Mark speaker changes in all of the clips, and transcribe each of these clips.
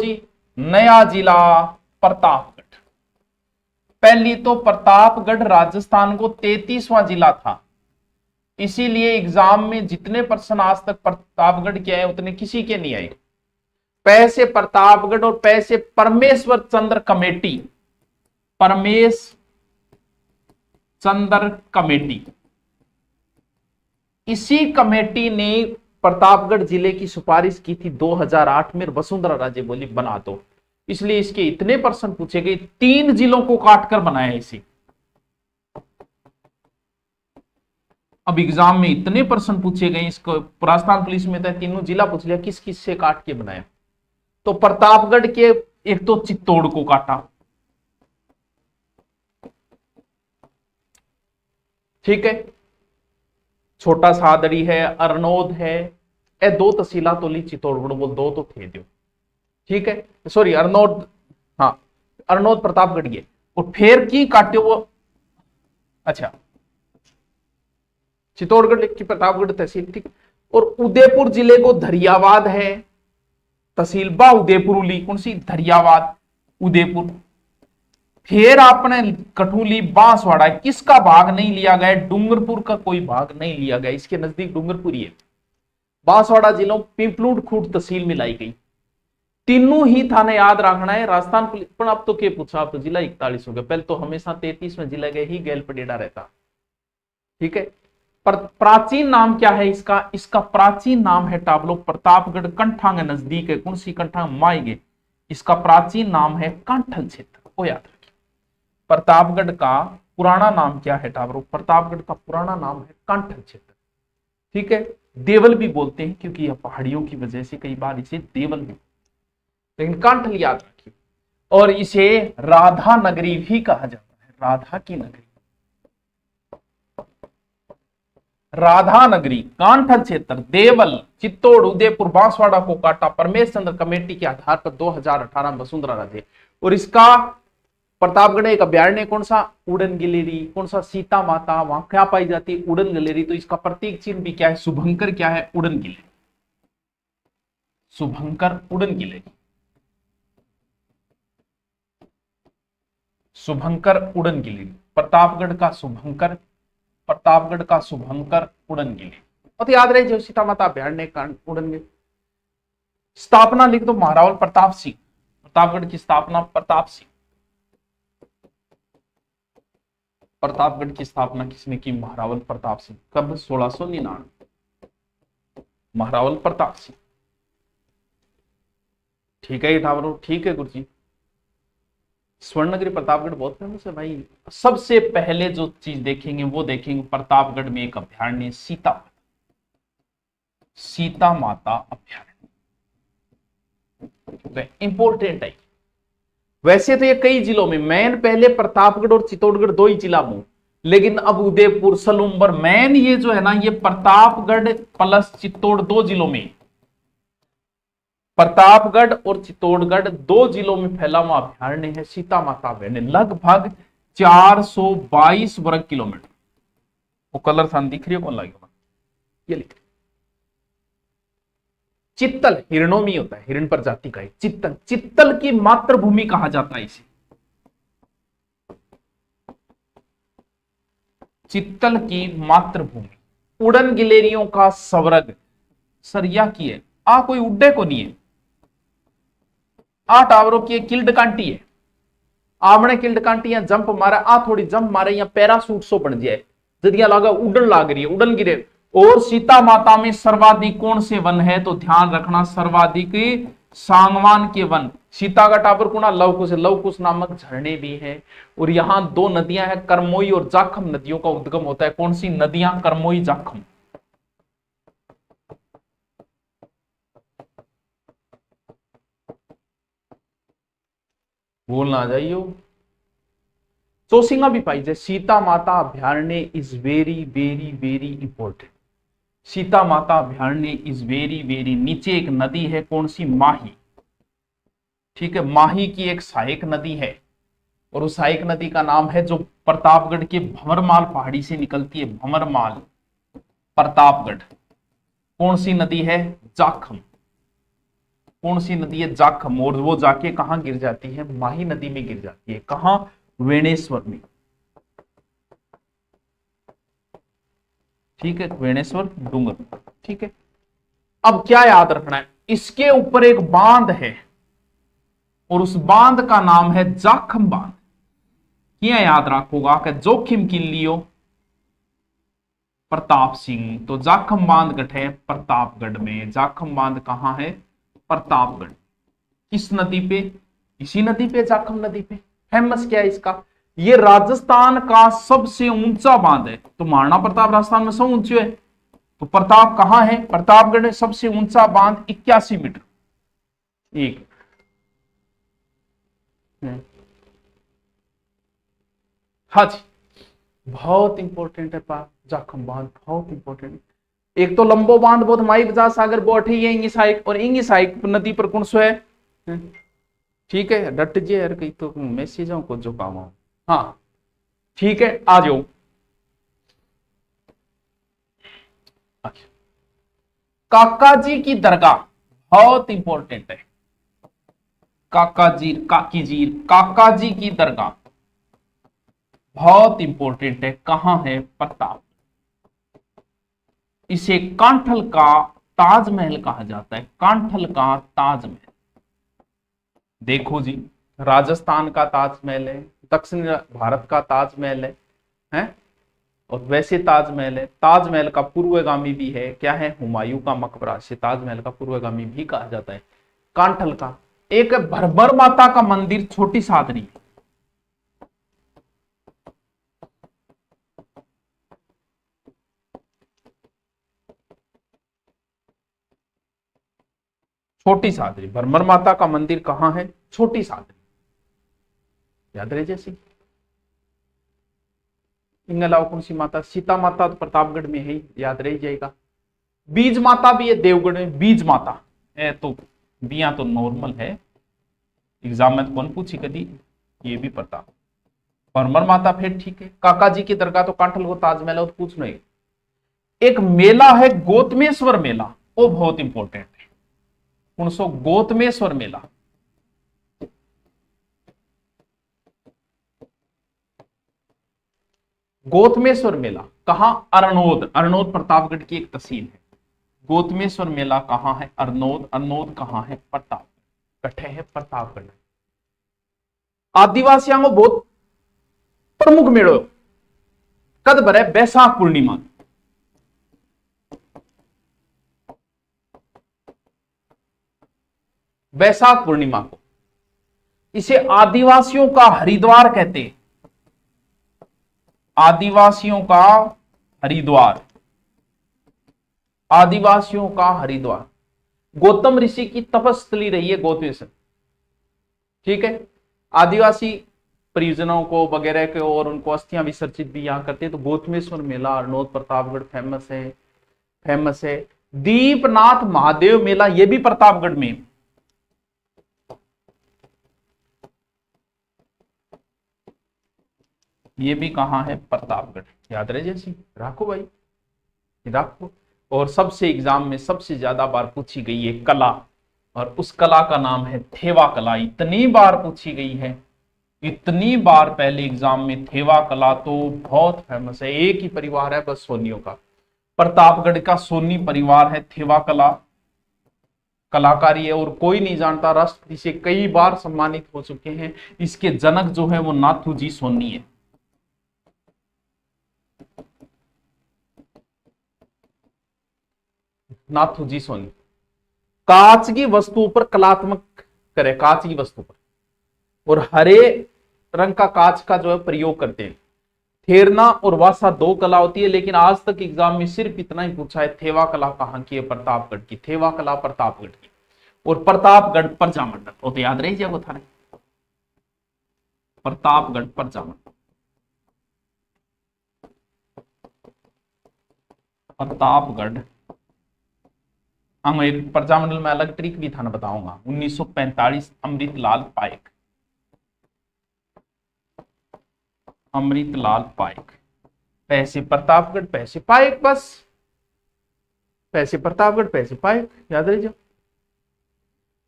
Speaker 1: जी, नया जिला प्रतापगढ़। पहली तो प्रतापगढ़ राजस्थान को 33वां जिला था, इसीलिए एग्जाम में जितने प्रश्न आज तक प्रतापगढ़ के आए उतने किसी के नहीं आए। पै से प्रतापगढ़ और पै से परमेश्वर चंद्र कमेटी, परमेश चंद्र कमेटी, इसी कमेटी ने प्रतापगढ़ जिले की सिफारिश की थी 2008 में। वसुंधरा राजे बोली बना दो, इसलिए इसके इतने प्रश्न पूछे गए, 3 जिलों को काटकर बनाया इसे। अब एग्जाम में इतने प्रश्न पूछे गए, इसको राजस्थान पुलिस में था, तीनों जिला पूछ लिया, किस किस से काट के बनाया। तो प्रतापगढ़ के एक तो चित्तौड़ को काटा, ठीक है, छोटा सादरी है, अरनोद है, ए 2 तहसीला तो ली चित्तौड़गढ़, बोल 2 तो थे दो, ठीक है, सॉरी अरनोद, हाँ अरनोद प्रतापगढ़ ये, और फिर की काटे वो, अच्छा चित्तौड़गढ़ की प्रतापगढ़ तहसील, ठीक। और उदयपुर जिले को धरियावाद है तहसील, बा उदयपुर ली, कौन सी, धरियावाद उदयपुर। फिर आपने कठुली बांसवाड़ा, किसका भाग नहीं लिया गया, डूंगरपुर का कोई भाग नहीं लिया गया, इसके नजदीक डूंगरपुर ही है। बांसवाड़ा जिलों पिंपलूड खूट तहसील में लाई गई। तीनों ही थाने याद रखना है। राजस्थान पुलिस, पर अब तो क्या पूछा, आप तो जिला 41 हो गया, पहले तो हमेशा 33 में जिला गए ही गैल पडेड़ा रहता, ठीक है। पर प्राचीन नाम क्या है इसका, इसका प्राचीन नाम है टाबलो, प्रतापगढ़ कंठांग नजदीक है, कौन सी कंठांग, माईगे, इसका प्राचीन नाम है कांठल क्षेत्र, वो याद रखिए। प्रतापगढ़ का पुराना नाम क्या है टाबरो, प्रतापगढ़ का पुराना नाम है कांठल क्षेत्र, ठीक है। देवल भी बोलते हैं क्योंकि यह पहाड़ियों की वजह से कई बार इसे देवल भी, लेकिन कांठल याद रखिए। और इसे राधा नगरी भी कहा जाता है, राधा की नगरी, राधा नगरी, कांठल क्षेत्र, देवल, चित्तौड़, उदयपुर, बांसवाड़ा को काटा परमेश चंद्र कमेटी के आधार पर 2018 में वसुंधरा राजे। और इसका प्रतापगढ़ एक अभ्यारण्य कौन सा, उड़न गिलेरी, कौन सा, सीता माता, वहां क्या पाई जाती है, उड़न गिलेरी। तो इसका प्रतीक चिन्ह भी क्या है, शुभंकर, क्या है, उड़न गिलेरी, शुभंकर उड़न गिलेरी, शुभंकर उड़न गिलेरी, प्रतापगढ़ का शुभंकर, प्रतापगढ़ का शुभंकर उड़न गिलेरी। और याद रहे जो सीता माता अभ्यारण्य उड़न गिलेरी। स्थापना लिख दो, महारावल प्रताप सिंह, प्रतापगढ़ की स्थापना प्रताप सिंह। प्रतापगढ़ की स्थापना किसने की, महारावल प्रताप सिंह, कब, 1699, महारावल प्रताप सिंह, ठीक है ठाकुर, ठीक है गुरुजी। स्वर्णनगरी प्रतापगढ़ बहुत फेमस है भाई। सबसे पहले जो चीज देखेंगे वो देखेंगे प्रतापगढ़ में एक अभ्यारण्य, सीता माता, सीता माता अभ्यारण्य, इंपॉर्टेंट है। वैसे तो ये कई जिलों में, मैन पहले प्रतापगढ़ और चित्तौड़गढ़ 2 ही जिला में, लेकिन अब उदयपुर, सलूम्बर, मैन ये जो है ना, ये प्रतापगढ़ प्लस चित्तौड़ 2 जिलों में, प्रतापगढ़ और चित्तौड़गढ़ 2 जिलों में फैला हुआ अभ्यारण्य है सीता माता अभ्यारण्य, लगभग 422 वर्ग किलोमीटर। वो कलर सान दिख रही है, कौन लगेगा, ये लिख, चित्तल हिरणों में होता है, हिरण प्रजाति का है चित्तल, चित्तल की मातृभूमि कहा जाता है इसे, चित्तल की मातृभूमि। उड़न गिलेरियों का स्वर्ग, सरिया की है, आ कोई उड्डे को नहीं है, आ टावरों की किल्ड कांटी है, आमने किल्ड कांटी या जंप मारा, आ थोड़ी जंप मारे या पैरासूट सो बन जाए, जदिया लागा उड़न लाग रही है, उड़न गिरे। और सीता माता में सर्वाधिक कौन से वन है, तो ध्यान रखना सर्वाधिक सांगवान के वन। सीता का टावर कुना लवकुश है, लवकुश नामक झरने भी हैं। और यहां 2 नदियां हैं, करमोई और जाखम नदियों का उद्गम होता है। कौन सी नदियां, करमोई जाखम। बोलना आ जाइयो। चौसिंगा भी पाई जाए। सीता माता अभ्यारण्य is very very very important. Sita माता अभ्यारण्य इज वेरी वेरी। नीचे एक नदी है, कौन सी, माही, ठीक है, माही की एक सहायक नदी है, और उस सहायक नदी का नाम है जो प्रतापगढ़ के भंवरमाल पहाड़ी से निकलती है, भंवरमाल प्रतापगढ़। कौन सी नदी है, जाखम। कौन सी नदी है? जाखम, और वो जाके कहां गिर जाती है? माही नदी में गिर जाती है। कहां? वेणेश्वर में। ठीक है, वेणेश्वर डूंगर। ठीक है, अब क्या याद रखना है, इसके ऊपर एक बांध है और उस बांध का नाम है जाखम बांध। क्या याद रखोगा कि जोखिम किन लियो? प्रताप सिंह। तो जाखम बांध गठ है प्रतापगढ़ में। जाखम बांध कहां है? प्रतापगढ़। किस नदी पे? इसी नदी पे, जाखम नदी पे। फेमस क्या है इसका? ये राजस्थान का सबसे ऊंचा बांध है। तो महाराणा प्रताप राजस्थान में सब ऊंचे है, तो प्रताप कहां है? प्रतापगढ़ में। सबसे ऊंचा बांध 81 मीटर। एक हाँ जी, बहुत इंपॉर्टेंट है जाखम बांध, बहुत इंपॉर्टेंट। एक तो लंबो बांध बहुत माई बजाज सागर वो अठी है इंगिसाइक, और इंगिसाइक नदी पर कौन सो है? ठीक है, डट जे यार, कहीं तो मैसेजों को जो काम हो। हाँ ठीक है, आ जाओ। अच्छा, काका जी की दरगाह बहुत इंपॉर्टेंट है। काका जी, काकी जी, काका जी की दरगाह बहुत इंपॉर्टेंट है। कहां है? प्रताप। इसे कांठल का ताजमहल कहा जाता है। कांठल का ताजमहल। देखो जी, राजस्थान का ताजमहल है, दक्षिण भारत का ताजमहल है? और वैसे ताजमहल है, ताजमहल का पूर्वगामी भी है। क्या है? हुमायूं का मकबरा से ताजमहल का पूर्वगामी भी कहा जाता है। कांठल का एक भरभर माता का मंदिर, छोटी सादरी। छोटी सादरी, भरमर माता का मंदिर कहां है? छोटी सादरी। याद रहे जैसी। इनके अलावा कौन सी माता? सीता माता तो प्रतापगढ़ में है ही, याद रह जाएगा। बीज माता भी है देवगढ़ में। बीज माता है तो बिया तो नॉर्मल है, एग्जाम में तो कौन पूछी कभी, ये भी पता। भरमर माता फिर ठीक है। काका जी की दरगाह तो कांठल को ताजमहल है, तो पूछना ही। एक मेला है गोतमेश्वर मेला, वो बहुत इंपॉर्टेंट है। कौन सो? गोतमेश्वर मेला। गोतमेश्वर मेला कहां? अरनोद। अरनोद प्रतापगढ़ की एक तहसील है। गोतमेश्वर मेला कहां है? अरनोद। अरनोद कहां है? प्रताप कट्ठे है प्रतापगढ़। आदिवासियों को बहुत प्रमुख मेड़ो कद भरे? बैसाख पूर्णिमा। बैसाख पूर्णिमा को। इसे आदिवासियों का हरिद्वार कहते हैं। आदिवासियों का हरिद्वार। आदिवासियों का हरिद्वार। गौतम ऋषि की तपस्थली रही है गोतमेश्वर। ठीक है, आदिवासी परिजनों को वगैरह के और उनको अस्थियां विसर्जित भी यहां करते हैं। तो गोतमेश्वर मेला अरनोद प्रतापगढ़ फेमस है। फेमस है। दीपनाथ महादेव मेला, यह भी प्रतापगढ़ में। ये भी कहां है? प्रतापगढ़। याद रहे जैसी, रखो भाई, रखो। और सबसे एग्जाम में सबसे ज्यादा बार पूछी गई है कला, और उस कला का नाम है थेवा कला। इतनी बार पूछी गई है, इतनी बार पहले एग्जाम में। थेवा कला तो बहुत फेमस है। एक ही परिवार है बस सोनियों का, प्रतापगढ़ का सोनी परिवार है। थेवा कला कलाकारी है और कोई नहीं जानता। राष्ट्रपति से कई बार सम्मानित हो चुके हैं। इसके जनक जो है वो नाथू जी सोनी है। नाथू जी सोनी कांच की वस्तुओं पर कलात्मक करे, कांच की वस्तु पर, और हरे रंग का कांच का जो है प्रयोग करते हैं। थेरना और वासा दो कला होती है, लेकिन आज तक एग्जाम में सिर्फ इतना ही पूछा है, थेवा कला कहां की है? प्रतापगढ़ की। थेवा कला प्रतापगढ़ की। और प्रतापगढ़ प्रजामंडल वो तो याद रही जाएगा थाने। प्रतापगढ़ प्रजामंडल। प्रतापगढ़ एक प्रजामंडल में अलग ट्रिक भी था ना, बताऊंगा। 1945 अमृतलाल पाइक। अमृतलाल पाइक। पैसे प्रतापगढ़, पैसे पाइक, बस पैसे प्रतापगढ़, पैसे पाइक, याद रह जाओ।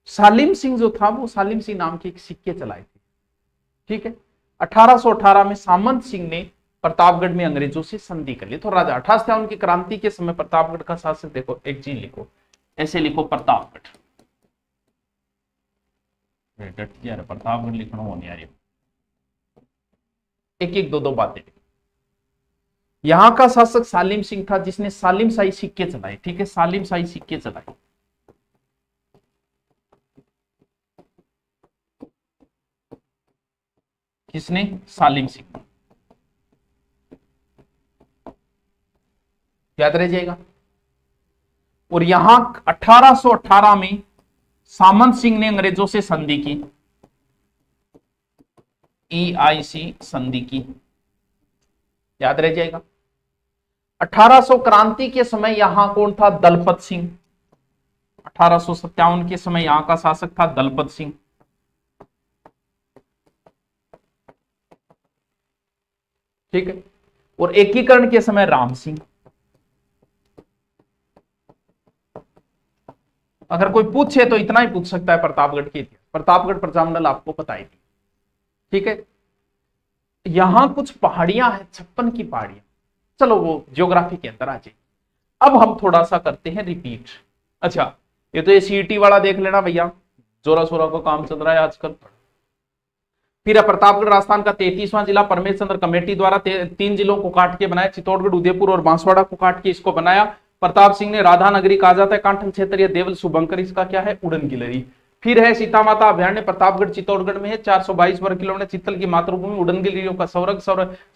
Speaker 1: सालिम सिंह जो था वो सालिम सिंह नाम के एक सिक्के चलाए थे, ठीक है। 1818 में सामंत सिंह ने प्रतापगढ़ में अंग्रेजों से संधि कर ली। तो राजा अठास था उनकी क्रांति के समय प्रतापगढ़ का शासक, देखो एक जी लिखो, ऐसे लिखो प्रतापगढ़, प्रतापगढ़ लिखना होने यार, एक एक दो दो बातें। यहां का शासक सालिम सिंह था जिसने सालिम शाही सिक्के चलाए, ठीक है, सालिम शाही सिक्के चलाए। किसने? सालिम सिंह। याद रह जाएगा। और यहां 1818 में सामंत सिंह ने अंग्रेजों से संधि की, EIC संधि की, याद रह जाएगा। 1800 क्रांति के समय यहां कौन था? दलपत सिंह। 1857 के समय यहां का शासक था दलपत सिंह, ठीक है। और एकीकरण के समय राम सिंह। अगर कोई पूछे तो इतना ही पूछ सकता है प्रतापगढ़ के इतिहास, प्रतापगढ़ प्रजामंडल आपको बताई थी, ठीक है। यहां कुछ पहाड़ियां हैं, 56 की पहाड़ियां, चलो वो ज्योग्राफी के अंदर आ जाए। अब हम थोड़ा सा करते हैं रिपीट। अच्छा, ये तो ये CET वाला देख लेना भैया, जोरा शोरा को काम चल रहा है आजकल। फिर प्रतापगढ़ राजस्थान का 33वां जिला परमेश चंद्र कमेटी द्वारा 3 जिलों को काट के बनाया, चित्तौड़गढ़, उदयपुर और बांसवाड़ा को काट के इसको बनाया। प्रताप सिंह ने राधा नगरी कहा जाता है, कांठल क्षेत्र या देवल शुभंकर इसका क्या है? उड़न गिलहरी। फिर है सीता माता अभ्यारण्य, प्रतापगढ़ चित्तौड़गढ़ में है, 422 वर्ग किलोमीटर, चित्तल की मातृभूमि, उड़न गिलहरियों का स्वर्ग,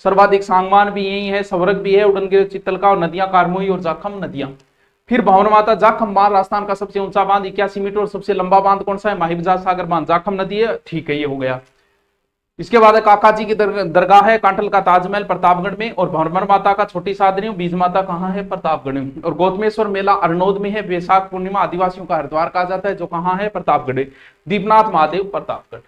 Speaker 1: सर्वाधिक सांगमान भी यही है, स्वर्ग भी है उड़न गिलहरी चित्तल का, और नदियां कारमोई और जाखम नदियां। फिर भवन माता जाखम बांध राजस्थान का सबसे ऊंचा बांध 81 मीटर, और सबसे लंबा बांध कौन सा है? माहिबजाज सागर बांध, जाखम नदी है, ठीक है, ये हो गया। इसके बाद काका जी की दरगाह है, कांठल का ताजमहल प्रतापगढ़ में, और भरमर माता का छोटी साधनी, बीज माता कहाँ है? प्रतापगढ़ में। और गौतमेश्वर मेला अरनोद में है, वैशाख पूर्णिमा आदिवासियों का हरिद्वार कहा जाता है, जो कहाँ है? प्रतापगढ़। दीपनाथ महादेव प्रतापगढ़।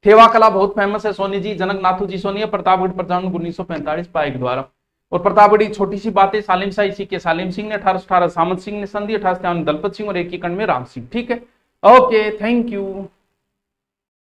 Speaker 1: थेवा कला बहुत फेमस है, सोनी जी, जनक नाथू जी सोनी है, प्रतापगढ़ प्रजामंडल 1945 पाइक द्वारा। और प्रतापगढ़ छोटी सी बात है, सालिम शाही सिक्के सालिम सिंह ने, 1818 सामंत सिंह ने संधि, 1857 दलपत सिंह, और एकीकरण में राम सिंह, ठीक है। Okay, thank you.